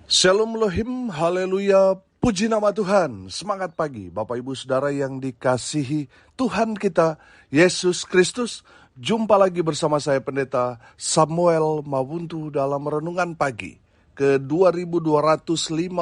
Shalom Elohim, haleluya, puji nama Tuhan. Semangat pagi Bapak Ibu Saudara yang dikasihi Tuhan kita, Yesus Kristus. Jumpa lagi bersama saya Pendeta Samuel Mawuntu dalam Renungan Pagi ke 2258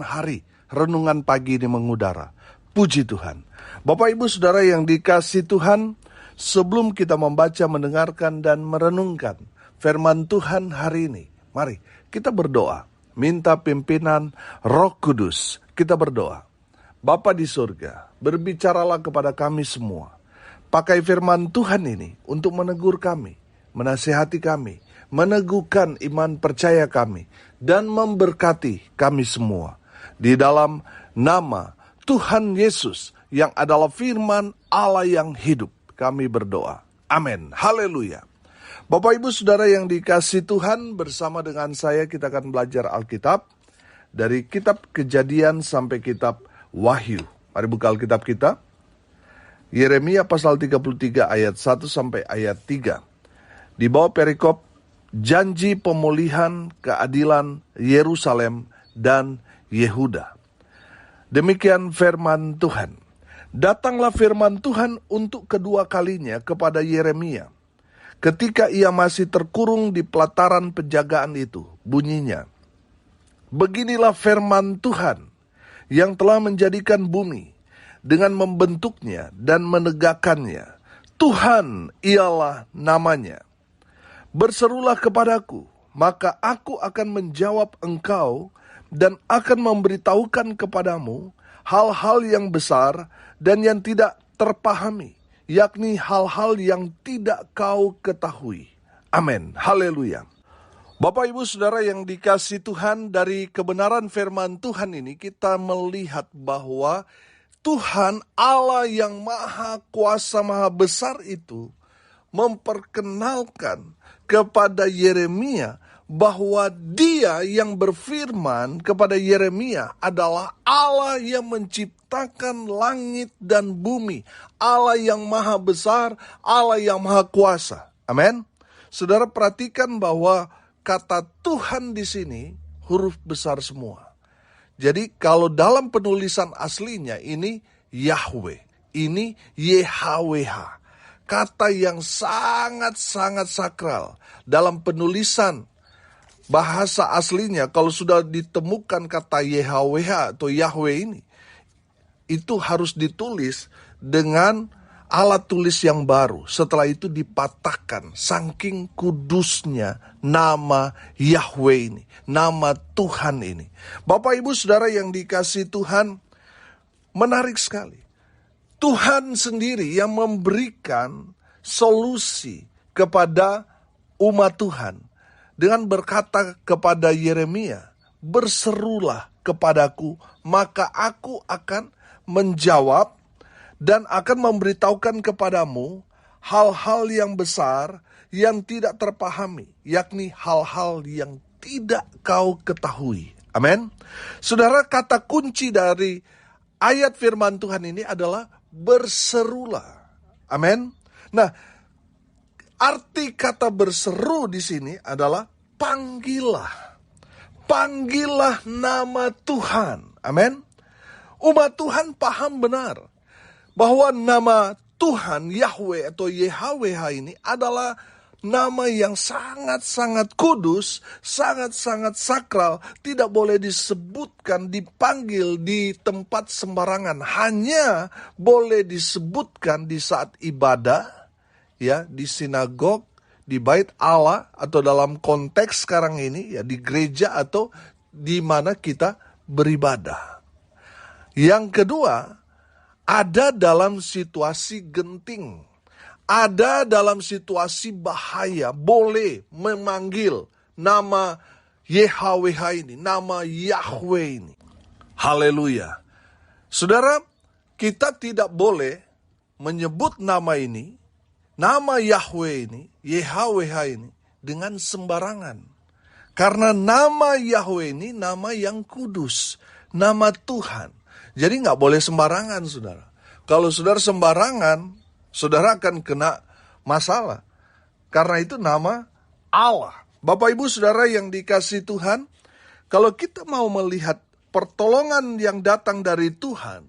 hari Renungan Pagi ini mengudara. Puji Tuhan. Bapak Ibu Saudara yang dikasihi Tuhan, sebelum kita membaca, mendengarkan, dan merenungkan firman Tuhan hari ini, mari kita berdoa. Minta pimpinan Roh Kudus. Kita berdoa. Bapa di surga, berbicaralah kepada kami semua. Pakai firman Tuhan ini untuk menegur kami, menasihati kami, meneguhkan iman percaya kami, dan memberkati kami semua. Di dalam nama Tuhan Yesus yang adalah firman Allah yang hidup, kami berdoa. Amin. Haleluya. Bapak Ibu Saudara yang dikasihi Tuhan, bersama dengan saya kita akan belajar Alkitab dari kitab Kejadian sampai kitab Wahyu. Mari buka Alkitab kita. Yeremia pasal 33 ayat 1 sampai ayat 3. Di bawah perikop janji pemulihan keadilan Yerusalem dan Yehuda. Demikian firman Tuhan. Datanglah firman Tuhan untuk kedua kalinya kepada Yeremia. Ketika ia masih terkurung di pelataran penjagaan itu, bunyinya, beginilah firman Tuhan yang telah menjadikan bumi dengan membentuknya dan menegakkannya. Tuhan ialah namanya. Berserulah kepadaku, maka aku akan menjawab engkau dan akan memberitahukan kepadamu hal-hal yang besar dan yang tidak terpahami, yakni hal-hal yang tidak kau ketahui. Amin. Haleluya. Bapak Ibu Saudara yang dikasihi Tuhan, dari kebenaran firman Tuhan ini kita melihat bahwa Tuhan Allah yang maha kuasa, maha besar itu memperkenalkan kepada Yeremia bahwa Dia yang berfirman kepada Yeremia adalah Allah yang menciptakan langit dan bumi, Allah yang maha besar, Allah yang maha kuasa. Amin. Saudara perhatikan bahwa kata Tuhan di sini huruf besar semua. Jadi kalau dalam penulisan aslinya ini Yahweh, ini YHWH. Kata yang sangat-sangat sakral dalam penulisan bahasa aslinya. Kalau sudah ditemukan kata YHWH atau Yahweh ini, itu harus ditulis dengan alat tulis yang baru. Setelah itu dipatahkan, saking kudusnya nama Yahweh ini, nama Tuhan ini. Bapak Ibu Saudara yang dikasihi Tuhan, menarik sekali. Tuhan sendiri yang memberikan solusi kepada umat Tuhan dengan berkata kepada Yeremia, berserulah kepadaku, maka aku akan menjawab dan akan memberitahukan kepadamu hal-hal yang besar yang tidak terpahami, yakni hal-hal yang tidak kau ketahui. Amin. Saudara, kata kunci dari ayat firman Tuhan ini adalah berserulah. Amin. Nah, arti kata berseru di sini adalah panggillah. Panggillah nama Tuhan. Amin. Umat Tuhan paham benar bahwa nama Tuhan Yahweh atau YHWH ini adalah nama yang sangat-sangat kudus, sangat-sangat sakral, tidak boleh disebutkan, dipanggil di tempat sembarangan. Hanya boleh disebutkan di saat ibadah, ya, di sinagog, di bait Allah, atau dalam konteks sekarang ini ya di gereja atau di mana kita beribadah. Yang kedua, ada dalam situasi genting, ada dalam situasi bahaya, boleh memanggil nama YHWH ini, nama Yahweh ini. Haleluya. Saudara, kita tidak boleh menyebut nama ini, nama Yahweh ini, YHWH ini, dengan sembarangan. Karena nama Yahweh ini nama yang kudus, nama Tuhan. Jadi gak boleh sembarangan, saudara. Kalau saudara sembarangan, saudara akan kena masalah. Karena itu nama Allah. Bapak Ibu Saudara yang dikasihi Tuhan, Kalau kita mau melihat pertolongan yang datang dari Tuhan,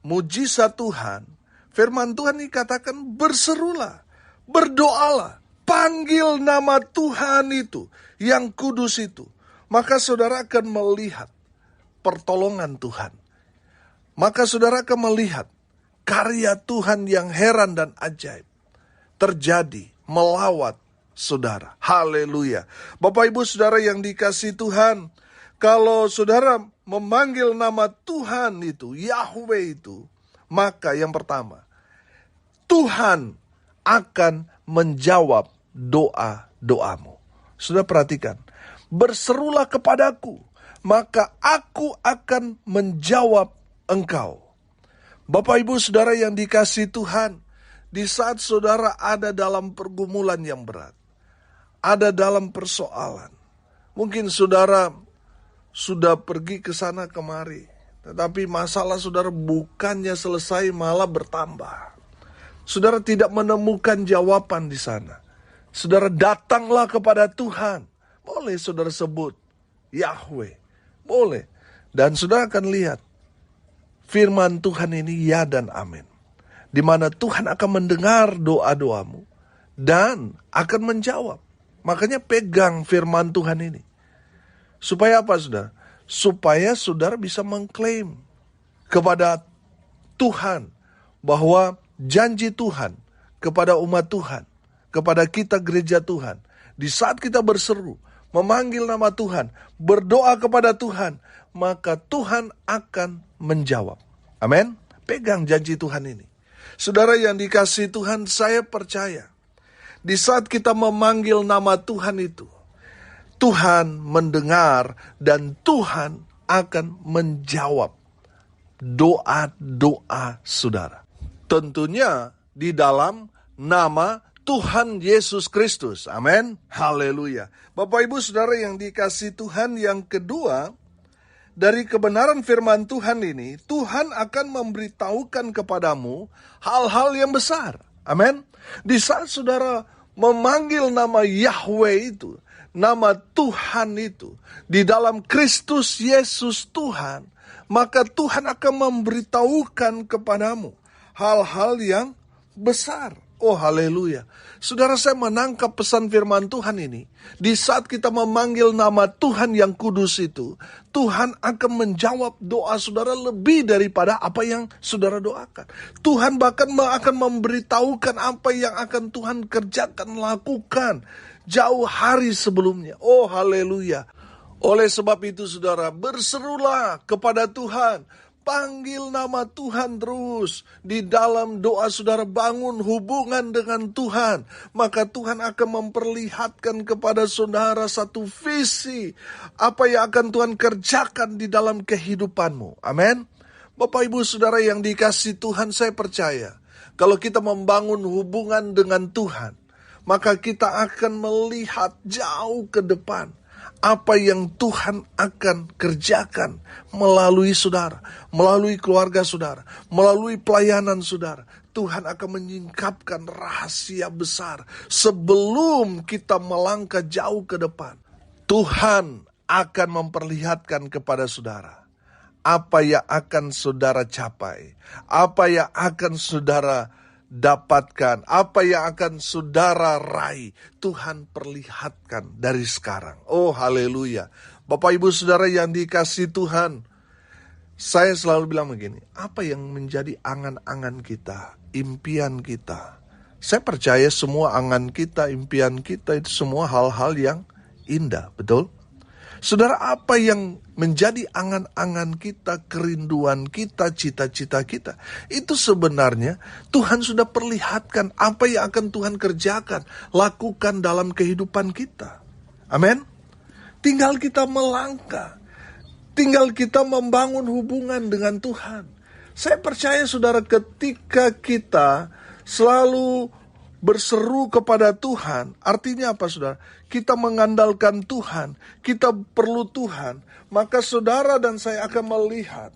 mujizat Tuhan, firman Tuhan dikatakan berserulah, berdoalah, panggil nama Tuhan itu, yang kudus itu. Maka saudara akan melihat pertolongan Tuhan. Maka saudara akan melihat karya Tuhan yang heran dan ajaib terjadi melawat saudara. Haleluya. Bapak ibu saudara yang dikasihi Tuhan, kalau saudara memanggil nama Tuhan itu, Yahweh itu, maka yang pertama, Tuhan akan menjawab doa-doamu. Sudah perhatikan, berserulah kepadaku, maka aku akan menjawab engkau. Bapak ibu saudara yang dikasihi Tuhan, di saat saudara ada dalam pergumulan yang berat, ada dalam persoalan, mungkin saudara sudah pergi ke sana kemari, tetapi masalah saudara bukannya selesai malah bertambah. Saudara tidak menemukan jawaban di sana. Saudara datanglah kepada Tuhan. Boleh saudara sebut Yahweh. Boleh. Dan saudara akan lihat firman Tuhan ini ya dan amin. Di mana Tuhan akan mendengar doa-doamu dan akan menjawab. Makanya pegang firman Tuhan ini. Supaya apa saudara? Supaya saudara bisa mengklaim kepada Tuhan bahwa janji Tuhan kepada umat Tuhan, kepada kita gereja Tuhan, di saat kita berseru, memanggil nama Tuhan, berdoa kepada Tuhan, maka Tuhan akan menjawab. Amin. Pegang janji Tuhan ini. Saudara yang dikasihi Tuhan, saya percaya di saat kita memanggil nama Tuhan itu, Tuhan mendengar dan Tuhan akan menjawab doa-doa saudara. Tentunya di dalam nama Tuhan Yesus Kristus. Amin. Haleluya. Bapak ibu saudara yang dikasihi Tuhan, yang kedua, dari kebenaran firman Tuhan ini, Tuhan akan memberitahukan kepadamu hal-hal yang besar. Amin. Di saat saudara memanggil nama Yahweh itu, nama Tuhan itu, di dalam Kristus Yesus Tuhan, maka Tuhan akan memberitahukan kepadamu hal-hal yang besar. Oh haleluya. Saudara, saya menangkap pesan firman Tuhan ini. Di saat kita memanggil nama Tuhan yang kudus itu, Tuhan akan menjawab doa saudara lebih daripada apa yang saudara doakan. Tuhan bahkan akan memberitahukan apa yang akan Tuhan kerjakan, lakukan jauh hari sebelumnya. Oh haleluya. Oleh sebab itu saudara, berserulah kepada Tuhan. Panggil nama Tuhan terus. Di dalam doa saudara bangun hubungan dengan Tuhan. Maka Tuhan akan memperlihatkan kepada saudara satu visi. Apa yang akan Tuhan kerjakan di dalam kehidupanmu. Amin. Bapak ibu saudara yang dikasihi Tuhan, saya percaya. Kalau kita membangun hubungan dengan Tuhan, maka kita akan melihat jauh ke depan. Apa yang Tuhan akan kerjakan melalui saudara, melalui keluarga saudara, melalui pelayanan saudara. Tuhan akan menyingkapkan rahasia besar sebelum kita melangkah jauh ke depan. Tuhan akan memperlihatkan kepada saudara apa yang akan saudara capai, apa yang akan saudara dapatkan, apa yang akan saudara raih, Tuhan perlihatkan dari sekarang. Oh haleluya. Bapak ibu saudara yang dikasihi Tuhan, saya selalu bilang begini, apa yang menjadi angan-angan kita, impian kita? Saya percaya semua angan kita, impian kita itu semua hal-hal yang indah, betul? Saudara, apa yang menjadi angan-angan kita, kerinduan kita, cita-cita kita, itu sebenarnya Tuhan sudah perlihatkan apa yang akan Tuhan kerjakan, lakukan dalam kehidupan kita. Amin. Tinggal kita melangkah, tinggal kita membangun hubungan dengan Tuhan. Saya percaya saudara, ketika kita selalu berseru kepada Tuhan, artinya apa saudara? Kita mengandalkan Tuhan, kita perlu Tuhan, maka saudara dan saya akan melihat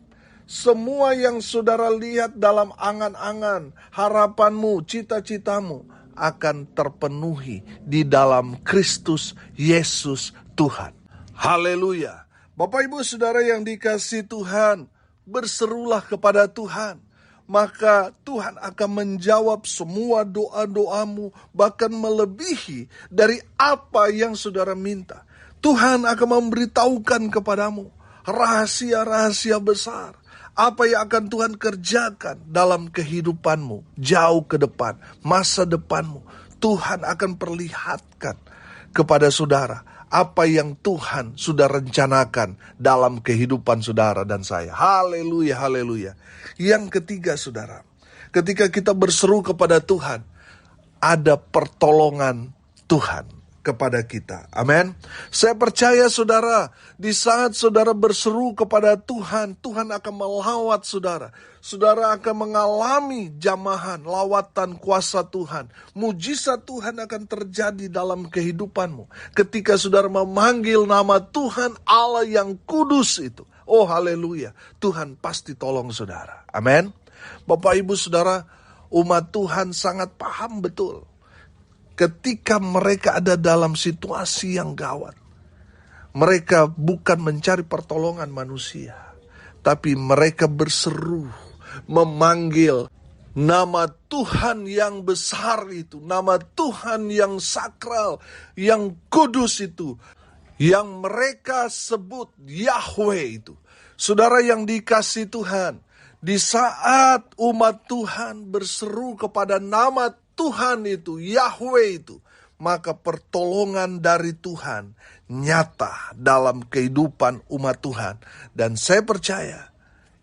semua yang saudara lihat dalam angan-angan, harapanmu, cita-citamu akan terpenuhi di dalam Kristus Yesus Tuhan. Haleluya. Bapak Ibu Saudara yang dikasihi Tuhan, berserulah kepada Tuhan. Maka Tuhan akan menjawab semua doa-doamu, bahkan melebihi dari apa yang saudara minta. Tuhan akan memberitahukan kepadamu rahasia-rahasia besar. Apa yang akan Tuhan kerjakan dalam kehidupanmu, jauh ke depan, masa depanmu. Tuhan akan perlihatkan kepada saudara apa yang Tuhan sudah rencanakan dalam kehidupan saudara dan saya. Haleluya, haleluya. Yang ketiga saudara, ketika kita berseru kepada Tuhan, ada pertolongan Tuhan kepada kita. Amin. Saya percaya saudara, di saat saudara berseru kepada Tuhan, Tuhan akan melawat saudara. Saudara akan mengalami jamahan, lawatan kuasa Tuhan. Mujizat Tuhan akan terjadi dalam kehidupanmu. Ketika saudara memanggil nama Tuhan Allah yang kudus itu. Oh haleluya, Tuhan pasti tolong saudara. Amin. Bapak Ibu Saudara, umat Tuhan sangat paham betul. Ketika mereka ada dalam situasi yang gawat, mereka bukan mencari pertolongan manusia, tapi mereka berseru, memanggil nama Tuhan yang besar itu, nama Tuhan yang sakral, yang kudus itu, yang mereka sebut Yahweh itu. Saudara yang dikasihi Tuhan, di saat umat Tuhan berseru kepada nama Tuhan itu, Yahweh itu, maka pertolongan dari Tuhan nyata dalam kehidupan umat Tuhan. Dan saya percaya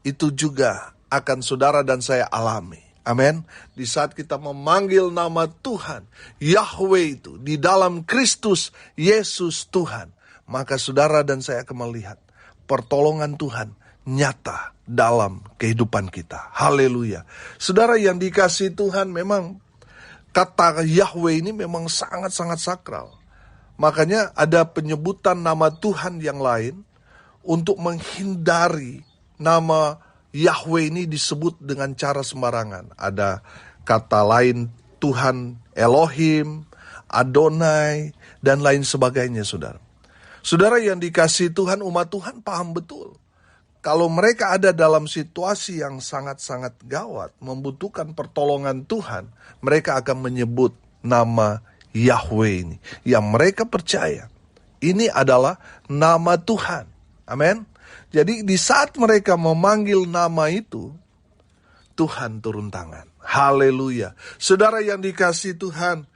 itu juga akan saudara dan saya alami. Amin. Di saat kita memanggil nama Tuhan, Yahweh itu, di dalam Kristus Yesus Tuhan, maka saudara dan saya akan melihat pertolongan Tuhan nyata dalam kehidupan kita. Haleluya. Saudara yang dikasihi Tuhan, memang kata Yahweh ini memang sangat-sangat sakral. Makanya ada penyebutan nama Tuhan yang lain untuk menghindari nama Yahweh ini disebut dengan cara sembarangan. Ada kata lain Tuhan Elohim, Adonai, dan lain sebagainya saudara. Saudara yang dikasihi Tuhan, umat Tuhan paham betul. Kalau mereka ada dalam situasi yang sangat-sangat gawat, membutuhkan pertolongan Tuhan, mereka akan menyebut nama Yahweh ini. Yang mereka percaya, ini adalah nama Tuhan. Amin. Jadi di saat mereka memanggil nama itu, Tuhan turun tangan. Haleluya. Saudara yang dikasihi Tuhan,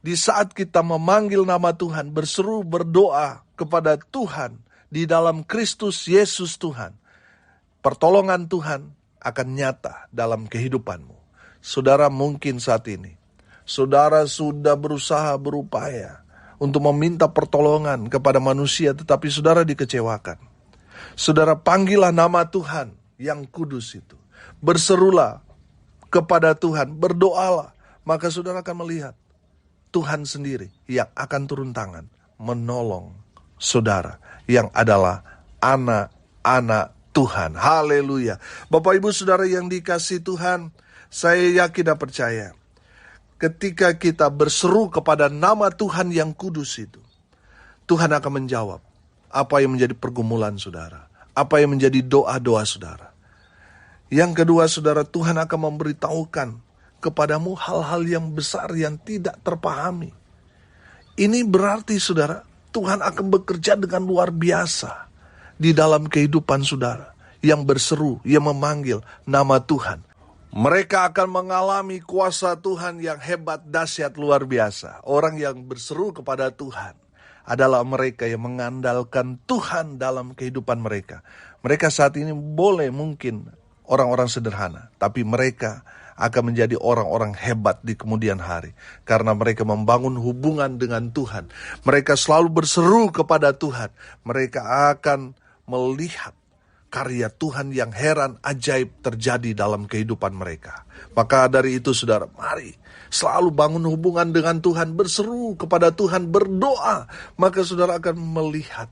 di saat kita memanggil nama Tuhan, berseru berdoa kepada Tuhan di dalam Kristus Yesus Tuhan, pertolongan Tuhan akan nyata dalam kehidupanmu. Saudara mungkin saat ini, saudara sudah berusaha berupaya untuk meminta pertolongan kepada manusia, tetapi saudara dikecewakan. Saudara panggillah nama Tuhan yang kudus itu. Berserulah kepada Tuhan, berdoalah. Maka saudara akan melihat Tuhan sendiri yang akan turun tangan menolong saudara yang adalah anak-anak Tuhan. Haleluya. Bapak Ibu Saudara yang dikasihi Tuhan, saya yakin dan percaya ketika kita berseru kepada nama Tuhan yang kudus itu, Tuhan akan menjawab apa yang menjadi pergumulan saudara, apa yang menjadi doa-doa saudara. Yang kedua saudara, Tuhan akan memberitahukan kepadamu hal-hal yang besar yang tidak terpahami. Ini berarti saudara, Tuhan akan bekerja dengan luar biasa di dalam kehidupan saudara yang berseru, yang memanggil nama Tuhan. Mereka akan mengalami kuasa Tuhan yang hebat, dahsyat, luar biasa. Orang yang berseru kepada Tuhan adalah mereka yang mengandalkan Tuhan dalam kehidupan mereka. Mereka saat ini boleh mungkin orang-orang sederhana, tapi mereka akan menjadi orang-orang hebat di kemudian hari. Karena mereka membangun hubungan dengan Tuhan. Mereka selalu berseru kepada Tuhan. Mereka akan melihat karya Tuhan yang heran ajaib terjadi dalam kehidupan mereka. Maka dari itu saudara, mari selalu bangun hubungan dengan Tuhan, berseru kepada Tuhan, berdoa. Maka saudara akan melihat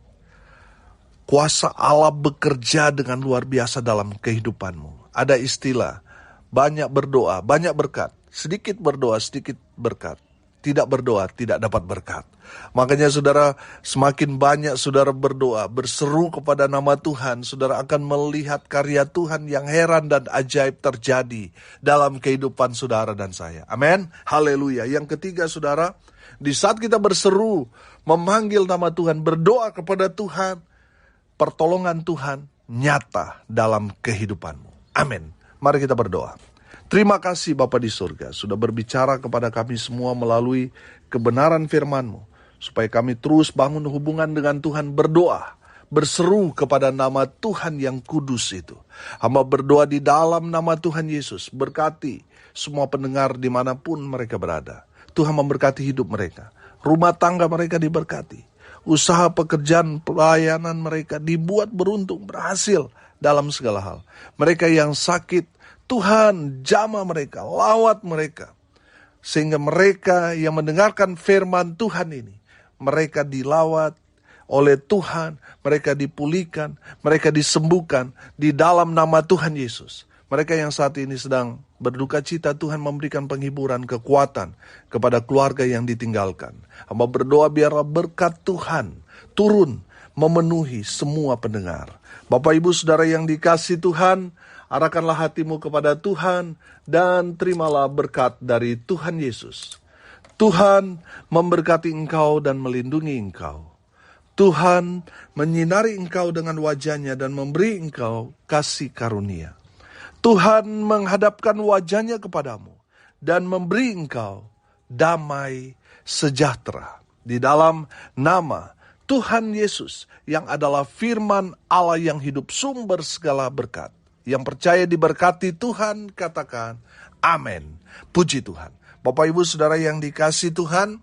kuasa Allah bekerja dengan luar biasa dalam kehidupanmu. Ada istilah, banyak berdoa, banyak berkat. Sedikit berdoa, sedikit berkat. tidak berdoa tidak dapat berkat. Makanya saudara, semakin banyak saudara berdoa, berseru kepada nama Tuhan, saudara akan melihat karya Tuhan yang heran dan ajaib terjadi dalam kehidupan saudara dan saya. Amin. Haleluya. Yang ketiga saudara, di saat kita berseru, memanggil nama Tuhan, berdoa kepada Tuhan, pertolongan Tuhan nyata dalam kehidupanmu. Amin. Mari kita berdoa. Terima kasih Bapa di surga, sudah berbicara kepada kami semua melalui kebenaran firman-Mu, supaya kami terus bangun hubungan dengan Tuhan, berdoa, berseru kepada nama Tuhan yang kudus itu. Hamba berdoa di dalam nama Tuhan Yesus, berkati semua pendengar dimanapun mereka berada. Tuhan memberkati hidup mereka, rumah tangga mereka diberkati, usaha pekerjaan pelayanan mereka dibuat beruntung, berhasil dalam segala hal. Mereka yang sakit, Tuhan jamah mereka, lawat mereka, sehingga mereka yang mendengarkan firman Tuhan ini, mereka dilawat oleh Tuhan, mereka dipulihkan, mereka disembuhkan di dalam nama Tuhan Yesus. Mereka yang saat ini sedang berduka cita, Tuhan memberikan penghiburan, kekuatan kepada keluarga yang ditinggalkan. Hamba berdoa biarlah berkat Tuhan turun memenuhi semua pendengar. Bapak Ibu Saudara yang dikasihi Tuhan, arahkanlah hatimu kepada Tuhan dan terimalah berkat dari Tuhan Yesus. Tuhan memberkati engkau dan melindungi engkau. Tuhan menyinari engkau dengan wajah-Nya dan memberi engkau kasih karunia. Tuhan menghadapkan wajah-Nya kepadamu dan memberi engkau damai sejahtera. Di dalam nama Tuhan Yesus yang adalah firman Allah yang hidup, sumber segala berkat. Yang percaya diberkati Tuhan, katakan amin. Puji Tuhan. Bapak Ibu Saudara yang dikasihi Tuhan,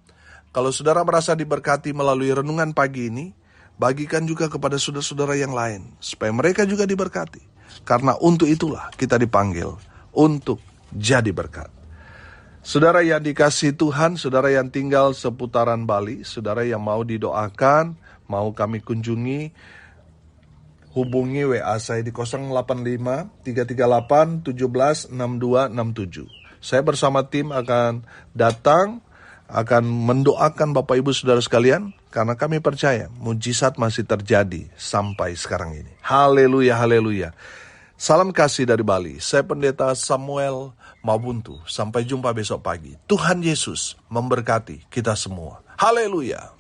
kalau saudara merasa diberkati melalui renungan pagi ini, bagikan juga kepada saudara-saudara yang lain, supaya mereka juga diberkati. Karena untuk itulah kita dipanggil, untuk jadi berkat. Saudara yang dikasihi Tuhan, saudara yang tinggal seputaran Bali, saudara yang mau didoakan, mau kami kunjungi, hubungi WA saya di 085-338-176267. Saya bersama tim akan datang, akan mendoakan Bapak Ibu Saudara sekalian, karena kami percaya mujizat masih terjadi sampai sekarang ini. Haleluya, haleluya. Salam kasih dari Bali. Saya Pendeta Samuel Mabuntu. Sampai jumpa besok pagi. Tuhan Yesus memberkati kita semua. Haleluya.